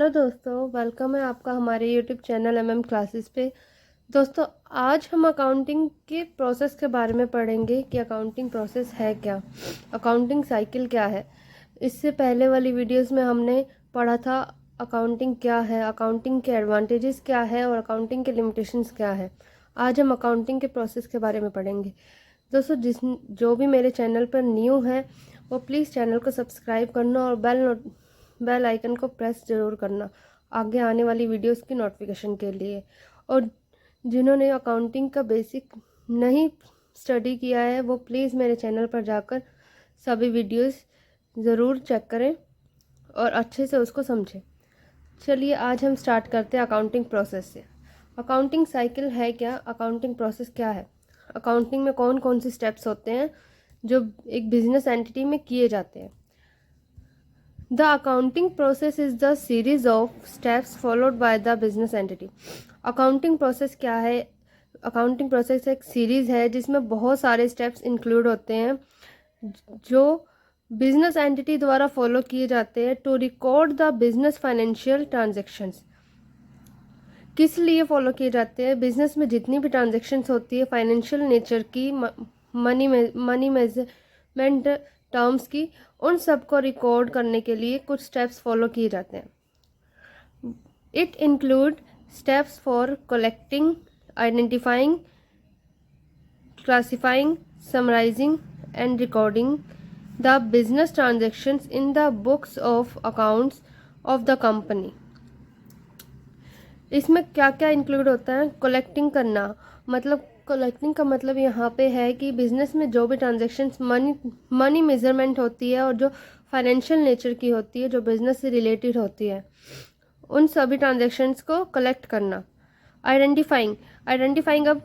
दोस्तों, वेलकम है आपका हमारे यूट्यूब चैनल क्लासेस पे। दोस्तों, आज हम अकाउंटिंग के प्रोसेस के बारे में पढ़ेंगे कि अकाउंटिंग प्रोसेस है क्या, अकाउंटिंग साइकिल क्या है। इससे पहले वाली वीडियोस में हमने पढ़ा था अकाउंटिंग क्या है, अकाउंटिंग के एडवांटेजेस क्या है और अकाउंटिंग के लिमिटेशंस क्या है। आज हम अकाउंटिंग के प्रोसेस के बारे में पढ़ेंगे। दोस्तों, जो भी मेरे चैनल पर न्यू है वो प्लीज़ चैनल को सब्सक्राइब करना और बेल आइकन को प्रेस ज़रूर करना आगे आने वाली वीडियोस की नोटिफिकेशन के लिए। और जिन्होंने अकाउंटिंग का बेसिक नहीं स्टडी किया है वो प्लीज़ मेरे चैनल पर जाकर सभी वीडियोस ज़रूर चेक करें और अच्छे से उसको समझें। चलिए आज हम स्टार्ट करते हैं अकाउंटिंग प्रोसेस से। अकाउंटिंग साइकिल है क्या, अकाउंटिंग प्रोसेस क्या है, अकाउंटिंग में कौन कौन से स्टेप्स होते हैं जो एक बिजनेस एंटिटी में किए जाते हैं। The accounting process is the series of steps followed by the business entity. Accounting process क्या है? अकाउंटिंग प्रोसेस एक सीरीज है जिसमें बहुत सारे स्टेप्स इंक्लूड होते हैं जो बिजनेस एंटिटी द्वारा फॉलो किए जाते हैं to record the business financial transactions. किस लिए फॉलो किए जाते हैं? बिजनेस में जितनी भी ट्रांजेक्शन्स होती है फाइनेंशियल नेचर की, मनी मेजरमेंट टर्म्स की, उन सब को रिकॉर्ड करने के लिए कुछ स्टेप्स फॉलो किए जाते हैं। It include steps for collecting, identifying, classifying, summarising and recording the business transactions in the books of accounts of the company. इसमें क्या क्या इंक्लूड होता है? कलेक्टिंग करना, मतलब कलेक्टिंग का मतलब यहाँ पे है कि बिजनेस में जो भी ट्रांजैक्शंस मनी मेजरमेंट होती है और जो फाइनेंशियल नेचर की होती है, जो बिजनेस से रिलेटेड होती है, उन सभी ट्रांजैक्शंस को कलेक्ट करना। आइडेंटिफाइंग अब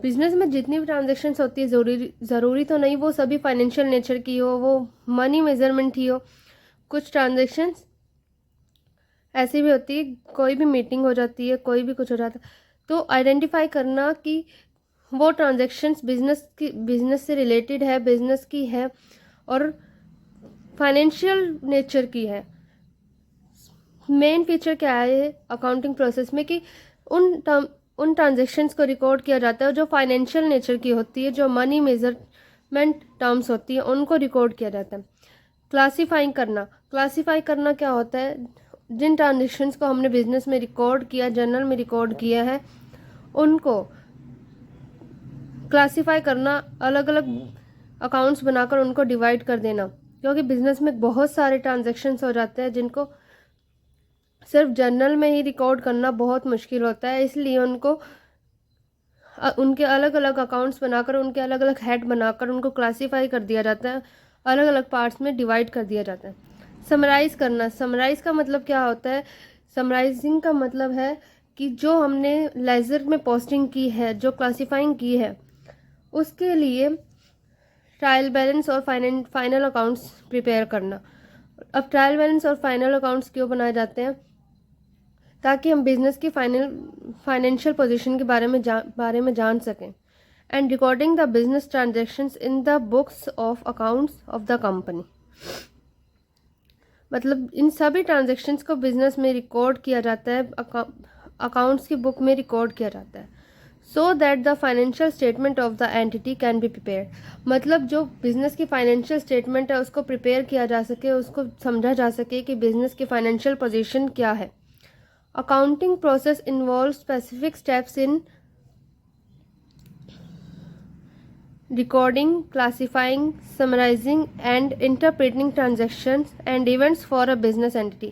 बिजनेस में जितनी भी ट्रांजैक्शंस होती है ज़रूरी तो नहीं वो सभी फाइनेंशियल नेचर की हो, वो मनी मेजरमेंट ही हो। कुछ ट्रांजैक्शंस ऐसी भी होती है, कोई भी मीटिंग हो जाती है, कोई भी कुछ हो जाता है, तो आइडेंटिफाई करना कि वो ट्रांजैक्शंस बिजनेस से रिलेटेड है, बिजनेस की है और फाइनेंशियल नेचर की है। मेन फीचर क्या है अकाउंटिंग प्रोसेस में कि उन ट्रांजैक्शंस को रिकॉर्ड किया जाता है जो फाइनेंशियल नेचर की होती है, जो मनी मेजरमेंट टर्म्स होती है, उनको रिकॉर्ड किया जाता है। क्लासीफाई करना क्या होता है? जिन ट्रांजेक्शन्स को हमने बिजनेस में रिकॉर्ड किया, जर्नल में रिकॉर्ड किया है, उनको क्लासीफाई करना, अलग अलग अकाउंट्स बनाकर उनको डिवाइड कर देना, क्योंकि बिजनेस में बहुत सारे ट्रांजैक्शंस हो जाते हैं जिनको सिर्फ जर्नल में ही रिकॉर्ड करना बहुत मुश्किल होता है। इसलिए उनको उनके अलग अलग अकाउंट्स बनाकर, उनके अलग अलग हेड बनाकर उनको क्लासीफाई कर दिया जाता है, अलग अलग पार्ट्स में डिवाइड कर दिया जाता है। समराइज का मतलब क्या होता है? समराइजिंग का मतलब है कि जो हमने लेजर में पोस्टिंग की है, जो क्लासीफाइंग की है, उसके लिए ट्रायल बैलेंस और फाइनल अकाउंट्स प्रिपेयर करना। अब ट्रायल बैलेंस और फाइनल अकाउंट्स क्यों बनाए जाते हैं? ताकि हम बिजनेस की फाइनेंशियल पोजीशन के बारे में जान सकें। And recording the business transactions in the books of accounts of the company, मतलब इन सभी ट्रांजैक्शंस को बिजनेस में रिकॉर्ड किया जाता है, अकाउंट्स की बुक में रिकॉर्ड किया जाता है, so that the financial statement of the entity can be prepared. मतलब जो बिजनेस की फाइनेंशियल स्टेटमेंट है उसको प्रिपेयर किया जा सके, उसको समझा जा सके कि बिजनेस की फाइनेंशियल पोजीशन क्या है। Accounting process involve specific steps in recording, classifying, summarizing and interpreting transactions and events for a business entity।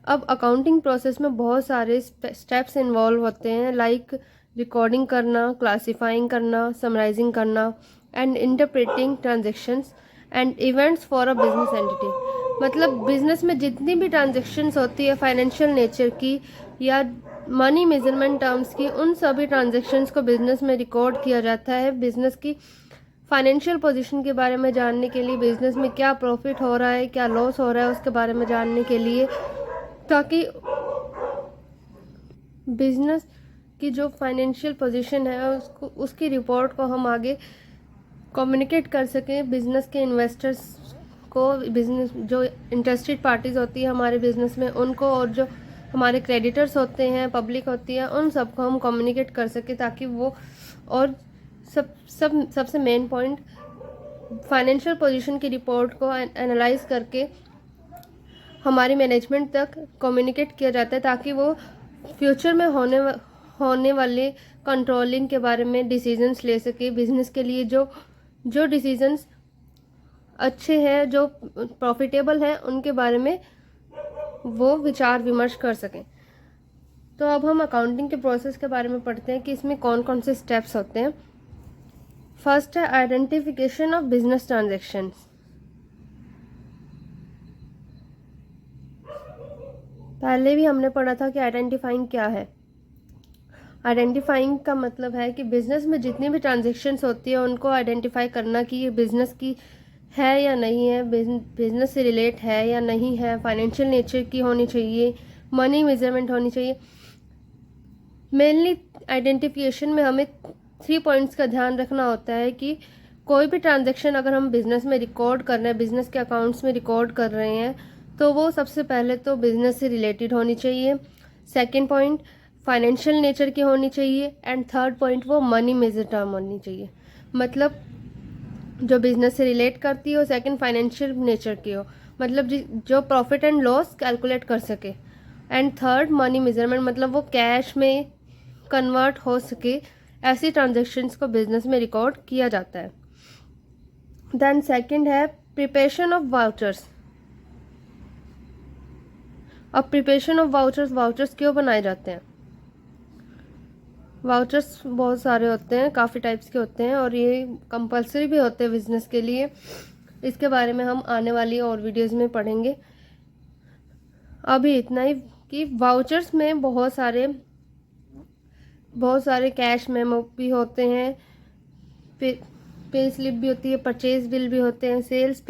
अब अकाउंटिंग प्रोसेस में बहुत सारे स्टेप्स इन्वॉल्व होते हैं, लाइक रिकॉर्डिंग करना, क्लासीफाइंग करना, समराइजिंग करना and interpreting transactions and events for a business entity. मतलब बिजनेस में जितनी भी ट्रांजेक्शन्स होती है फाइनेंशियल नेचर की या मनी मेजरमेंट टर्म्स की, उन सभी ट्रांजेक्शन्स को बिजनेस में रिकॉर्ड किया जाता है। बिजनेस की फाइनेंशियल पोजीशन के बारे में जानने के लिए, बिजनेस में क्या प्रॉफिट हो रहा है, क्या लॉस हो रहा है, उसके बारे में जानने के लिए, ताकि बिजनेस की जो फाइनेंशियल पोजीशन है उसकी रिपोर्ट को हम आगे कम्युनिकेट कर सकें बिजनेस के इन्वेस्टर्स को, बिजनेस जो इंटरेस्टेड पार्टीज होती है हमारे बिजनेस में उनको, और जो हमारे क्रेडिटर्स होते हैं, पब्लिक होती है, उन सबको हम कम्युनिकेट कर सकें ताकि वो, और सबसे मेन पॉइंट, फाइनेंशियल पोजीशन की रिपोर्ट को एनालाइज करके हमारी मैनेजमेंट तक कम्युनिकेट किया जाता है ताकि वो फ्यूचर में होने वाले कंट्रोलिंग के बारे में डिसीजंस ले सके। बिजनेस के लिए जो डिसीजंस अच्छे हैं, जो प्रॉफिटेबल हैं, उनके बारे में वो विचार विमर्श कर सकें। तो अब हम अकाउंटिंग के प्रोसेस के बारे में पढ़ते हैं कि इसमें कौन कौन से स्टेप्स होते हैं। फर्स्ट है आइडेंटिफिकेशन ऑफ बिजनेस ट्रांजैक्शंस। पहले भी हमने पढ़ा था कि आइडेंटिफाइंग क्या है। आइडेंटिफाइंग का मतलब है कि बिजनेस में जितनी भी ट्रांजैक्शंस होती है उनको आइडेंटिफाई करना कि ये बिजनेस की है या नहीं है, बिजनेस से रिलेट है या नहीं है, फाइनेंशियल नेचर की होनी चाहिए, मनी मेजरमेंट होनी चाहिए। मेनली आइडेंटिफिकेशन में हमें 3 पॉइंट्स का ध्यान रखना होता है कि कोई भी ट्रांजैक्शन अगर हम बिजनेस में रिकॉर्ड कर रहे हैं, बिजनेस के अकाउंट्स में रिकॉर्ड कर रहे हैं, तो वो सबसे पहले तो बिजनेस से रिलेटेड होनी चाहिए। सेकंड पॉइंट फाइनेंशियल नेचर की होनी चाहिए, एंड थर्ड पॉइंट वो मनी मेजर टर्म होनी चाहिए। मतलब जो बिजनेस से रिलेट करती हो, सेकंड फाइनेंशियल नेचर की हो, मतलब जो प्रॉफिट एंड लॉस कैलकुलेट कर सके, एंड थर्ड मनी मेजरमेंट, मतलब वो कैश में कन्वर्ट हो सके। ऐसी ट्रांजैक्शंस को बिजनेस में रिकॉर्ड किया जाता है। देन सेकंड है प्रिपरेशन ऑफ वाउचर्स। अब प्रिपरेशन ऑफ वाउचर्स क्यों बनाए जाते हैं? वाउचर्स बहुत सारे होते हैं, काफ़ी टाइप्स के होते हैं, और ये कंपलसरी भी होते हैं बिजनेस के लिए। इसके बारे में हम आने वाली और वीडियोस में पढ़ेंगे। अभी इतना ही कि वाउचर्स में बहुत सारे कैश मेमो भी होते हैं, पे स्लिप भी होती है, परचेज बिल भी होते हैं, सेल्स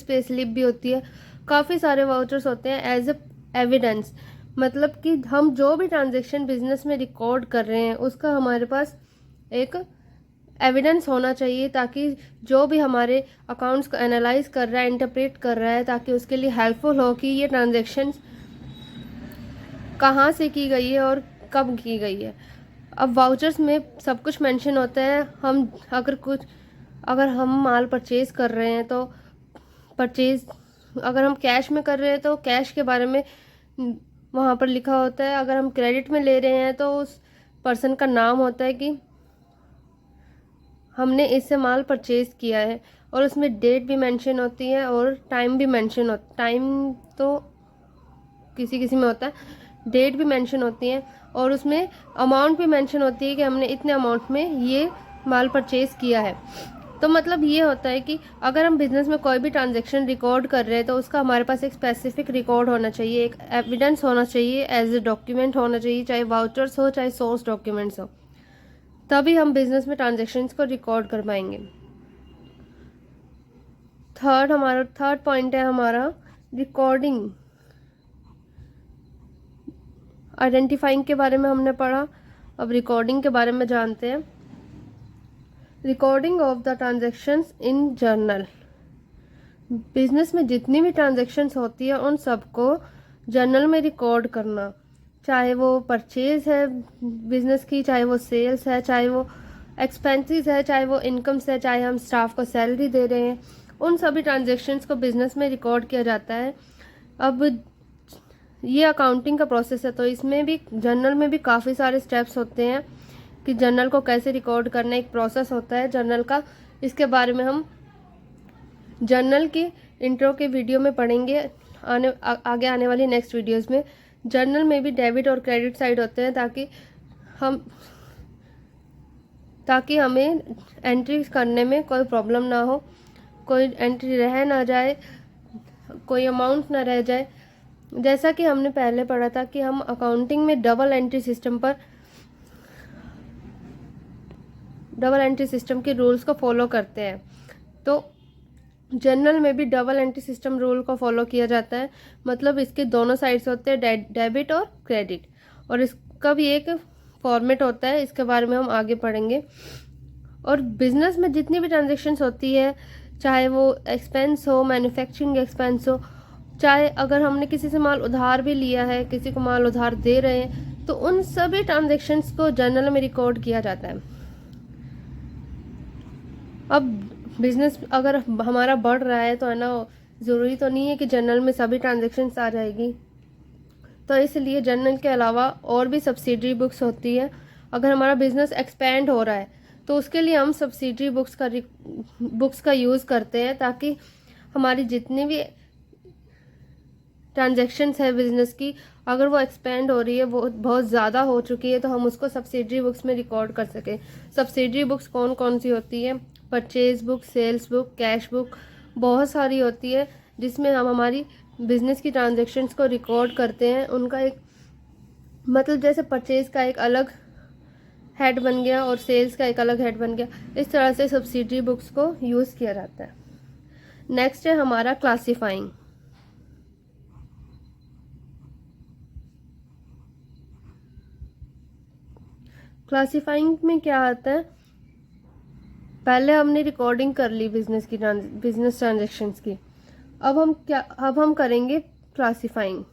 पे स्लिप भी होती है। काफ़ी सारे वाउचर्स होते हैं एज एविडेंस, मतलब कि हम जो भी ट्रांजैक्शन बिजनेस में रिकॉर्ड कर रहे हैं उसका हमारे पास एक एविडेंस होना चाहिए, ताकि जो भी हमारे अकाउंट्स को एनालाइज कर रहा है, इंटरप्रेट कर रहा है, ताकि उसके लिए हेल्पफुल हो कि ये ट्रांजैक्शन कहाँ से की गई है और कब की गई है। अब वाउचर्स में सब कुछ मेंशन होता है। अगर हम माल परचेज कर रहे हैं तो अगर हम कैश में कर रहे हैं तो कैश के बारे में वहाँ पर लिखा होता है। अगर हम क्रेडिट में ले रहे हैं तो उस पर्सन का नाम होता है कि हमने इससे माल परचेज किया है, और उसमें डेट भी मेंशन होती है और टाइम भी मेंशन होता है। टाइम तो किसी में होता है, डेट भी मेंशन होती है, और उसमें अमाउंट भी मेंशन होती है कि हमने इतने अमाउंट में ये माल परचेज किया है। तो मतलब ये होता है कि अगर हम बिजनेस में कोई भी ट्रांजैक्शन रिकॉर्ड कर रहे हैं तो उसका हमारे पास एक स्पेसिफिक रिकॉर्ड होना चाहिए, एक एविडेंस होना चाहिए, एज ए डॉक्यूमेंट होना चाहिए, चाहे वाउचर्स हो चाहे सोर्स डॉक्यूमेंट्स हो, तभी हम बिजनेस में ट्रांजैक्शंस को रिकॉर्ड कर पाएंगे। थर्ड पॉइंट है हमारा रिकॉर्डिंग। आइडेंटिफाइंग के बारे में हमने पढ़ा, अब रिकॉर्डिंग के बारे में जानते हैं। Recording of the transactions in journal. Business में जितनी भी ट्रांजैक्शंस होती है उन सबको जर्नल में रिकॉर्ड करना, चाहे वो परचेज है बिजनेस की, चाहे वो सेल्स है, चाहे वो एक्सपेंसेस है, चाहे वो इनकम्स है, चाहे हम स्टाफ को सैलरी दे रहे हैं, उन सभी ट्रांजैक्शंस को बिजनेस में रिकॉर्ड किया जाता है। अब ये अकाउंटिंग का प्रोसेस है, तो इसमें भी जर्नल में भी काफ़ी सारे स्टेप्स होते हैं कि जर्नल को कैसे रिकॉर्ड करना, एक प्रोसेस होता है जर्नल का। इसके बारे में हम जर्नल की इंट्रो के वीडियो में पढ़ेंगे, आगे आने वाली नेक्स्ट वीडियोस में। जर्नल में भी डेबिट और क्रेडिट साइड होते हैं ताकि हमें एंट्री करने में कोई प्रॉब्लम ना हो, कोई एंट्री रह ना जाए, कोई अमाउंट ना रह जाए। जैसा कि हमने पहले पढ़ा था कि हम अकाउंटिंग में डबल एंट्री सिस्टम के रूल्स को फॉलो करते हैं, तो जर्नल में भी डबल एंट्री सिस्टम रूल को फॉलो किया जाता है। मतलब इसके दोनों साइड्स होते हैं, डेबिट और क्रेडिट, और इसका भी एक फॉर्मेट होता है, इसके बारे में हम आगे पढ़ेंगे। और बिजनेस में जितनी भी ट्रांजैक्शंस होती है, चाहे वो एक्सपेंस हो, मैन्युफैक्चरिंग एक्सपेंस हो, चाहे अगर हमने किसी से माल उधार भी लिया है, किसी को माल उधार दे रहे हैं, तो उन सभी ट्रांजैक्शंस को जर्नल में रिकॉर्ड किया जाता है। अब बिजनेस अगर हमारा बढ़ रहा है तो है ना, ज़रूरी तो नहीं है कि जर्नल में सभी ट्रांजैक्शंस आ जाएगी। तो इसलिए जर्नल के अलावा और भी सब्सिडरी बुक्स होती है। अगर हमारा बिजनेस एक्सपेंड हो रहा है तो उसके लिए हम सब्सिडरी बुक्स का यूज़ करते हैं, ताकि हमारी जितनी भी ट्रांजैक्शंस है बिजनेस की, अगर वो एक्सपेंड हो रही है, वो बहुत ज़्यादा हो चुकी है, तो हम उसको सब्सिडरी बुक्स में रिकॉर्ड कर सकें। सब्सिडरी बुक्स कौन कौन सी होती है? Purchase book, sales book, cash book, बहुत सारी होती है, जिसमें हम हमारी बिजनेस की ट्रांजैक्शंस को रिकॉर्ड करते हैं। उनका एक मतलब जैसे परचेज का एक अलग हेड बन गया और सेल्स का एक अलग हेड बन गया, इस तरह से सब्सिडरी बुक्स को यूज़ किया जाता है। नेक्स्ट है हमारा क्लासीफाइंग। क्लासीफाइंग में क्या आता है? पहले हमने रिकॉर्डिंग कर ली बिजनेस ट्रांजैक्शंस की। अब हम करेंगे क्लासीफाइंग,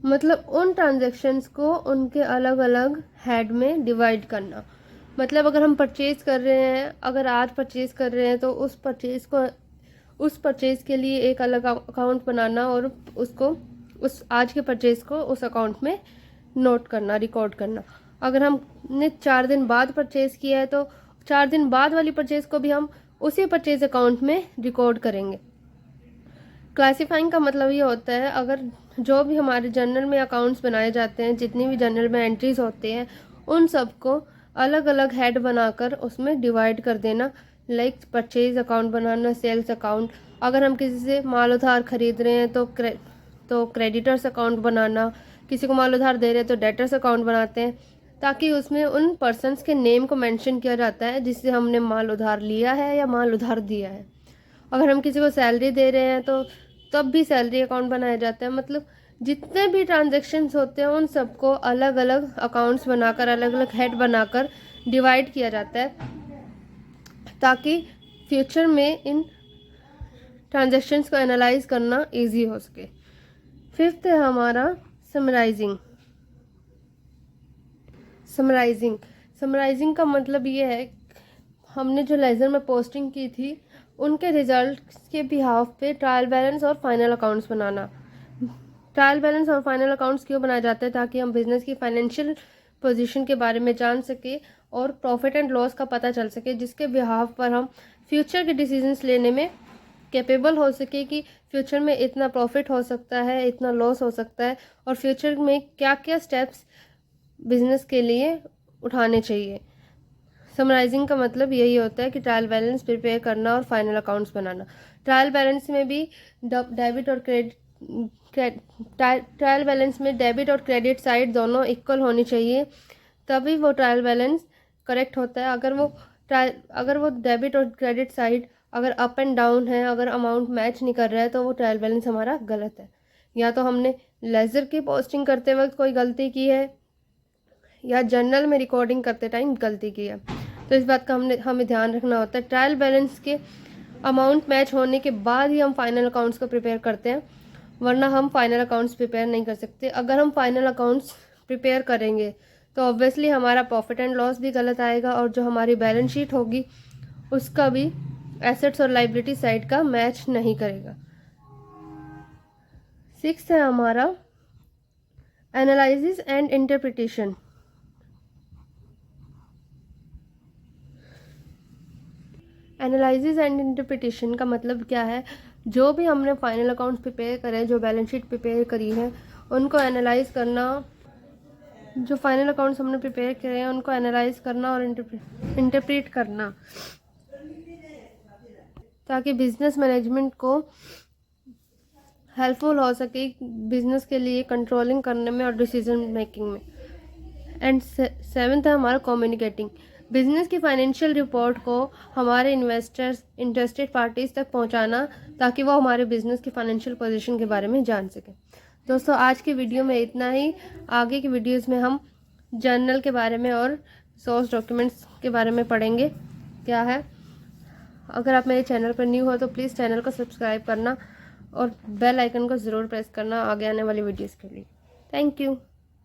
मतलब उन ट्रांजैक्शंस को उनके अलग अलग हेड में डिवाइड करना। मतलब अगर हम परचेज कर रहे हैं, अगर आज परचेज कर रहे हैं, तो उस परचेज के लिए एक अलग अकाउंट बनाना और उस आज के परचेज को उस अकाउंट में नोट करना, रिकॉर्ड करना। अगर हमने 4 दिन बाद परचेज किया है तो 4 दिन बाद वाली परचेज को भी हम उसी परचेज अकाउंट में रिकॉर्ड करेंगे। क्लासीफाइंग का मतलब ये होता है, अगर जो भी हमारे जर्नल में अकाउंट्स बनाए जाते हैं, जितनी भी जर्नल में एंट्रीज होते हैं, उन सबको अलग अलग हेड बनाकर उसमें डिवाइड कर देना। लाइक परचेज अकाउंट बनाना, सेल्स अकाउंट। अगर हम किसी से माल उधार खरीद रहे हैं तो क्रेडिटर्स अकाउंट बनाना, किसी को माल उधार दे रहे हैं तो डेटर्स अकाउंट बनाते हैं, ताकि उसमें उन पर्सन्स के नेम को मेंशन किया जाता है जिससे हमने माल उधार लिया है या माल उधार दिया है। अगर हम किसी को सैलरी दे रहे हैं तो तब भी सैलरी अकाउंट बनाया जाता है। मतलब जितने भी ट्रांजैक्शंस होते हैं उन सबको अलग अलग अकाउंट्स बनाकर, अलग अलग हेड बनाकर डिवाइड किया जाता है, ताकि फ्यूचर में इन ट्रांजैक्शंस को एनालाइज करना इजी हो सके। फिफ्थ है हमारा समराइजिंग। समराइजिंग का मतलब ये है, हमने जो लेजर में पोस्टिंग की थी उनके रिजल्ट के बिहाफ पे ट्रायल बैलेंस और फाइनल अकाउंट्स बनाना। ट्रायल बैलेंस और फाइनल अकाउंट्स क्यों बनाए जाते हैं? ताकि हम बिजनेस की फाइनेंशियल पोजीशन के बारे में जान सके और प्रॉफिट एंड लॉस का पता चल सके, जिसके बिहाफ पर हम फ्यूचर के डिसीजंस लेने में कैपेबल हो सके कि फ्यूचर में इतना प्रॉफिट हो सकता है, इतना लॉस हो सकता है, और फ्यूचर में क्या क्या स्टेप्स बिजनेस के लिए उठाने चाहिए। समराइजिंग का मतलब यही होता है कि ट्रायल बैलेंस प्रिपेयर करना और फाइनल अकाउंट्स बनाना। ट्रायल बैलेंस में भी डेबिट और ट्रायल बैलेंस में डेबिट और क्रेडिट साइड दोनों इक्वल होनी चाहिए, तभी वो ट्रायल बैलेंस करेक्ट होता है। अगर वो डेबिट और क्रेडिट साइड अगर अप एंड डाउन है, अगर अमाउंट मैच नहीं कर रहा है, तो वो ट्रायल बैलेंस हमारा गलत है। या तो हमने लेजर की पोस्टिंग करते वक्त कोई गलती की है, या जर्नल में रिकॉर्डिंग करते टाइम गलती की है। तो इस बात का हमें ध्यान रखना होता है। ट्रायल बैलेंस के अमाउंट मैच होने के बाद ही हम फाइनल अकाउंट्स को प्रिपेयर करते हैं, वरना हम फाइनल अकाउंट्स प्रिपेयर नहीं कर सकते। अगर हम फाइनल अकाउंट्स प्रिपेयर करेंगे तो ऑब्वियसली हमारा प्रॉफिट एंड लॉस भी गलत आएगा, और जो हमारी बैलेंस शीट होगी उसका भी एसेट्स और लाइबिलिटी साइड का मैच नहीं करेगा। 6 है हमारा analysis and interpretation. Analysis and interpretation का मतलब क्या है? जो भी हमने फाइनल अकाउंट्स प्रिपेयर करे, जो बैलेंस शीट प्रिपेयर करी है, उनको एनालाइज करना। जो फाइनल अकाउंट्स हमने प्रिपेयर करे हैं उनको एनालाइज करना और इंटरप्रेट करना, ताकि बिजनेस मैनेजमेंट को हेल्पफुल हो सके बिजनेस के लिए कंट्रोलिंग करने में और डिसीजन मेकिंग में। एंड 7th है हमारा कम्युनिकेटिंग। बिजनेस की फाइनेंशियल रिपोर्ट को हमारे इन्वेस्टर्स, इंटरेस्टेड पार्टीज तक पहुंचाना, ताकि वो हमारे बिजनेस की फाइनेंशियल पोजीशन के बारे में जान सकें। दोस्तों, आज की वीडियो में इतना ही। आगे की वीडियोस में हम जर्नल के बारे में और सोर्स डॉक्यूमेंट्स के बारे में पढ़ेंगे क्या है। अगर आप मेरे चैनल पर न्यू हो तो प्लीज़ चैनल को सब्सक्राइब करना और बेल आइकन को ज़रूर प्रेस करना आगे आने वाली वीडियोस के लिए। Thank you.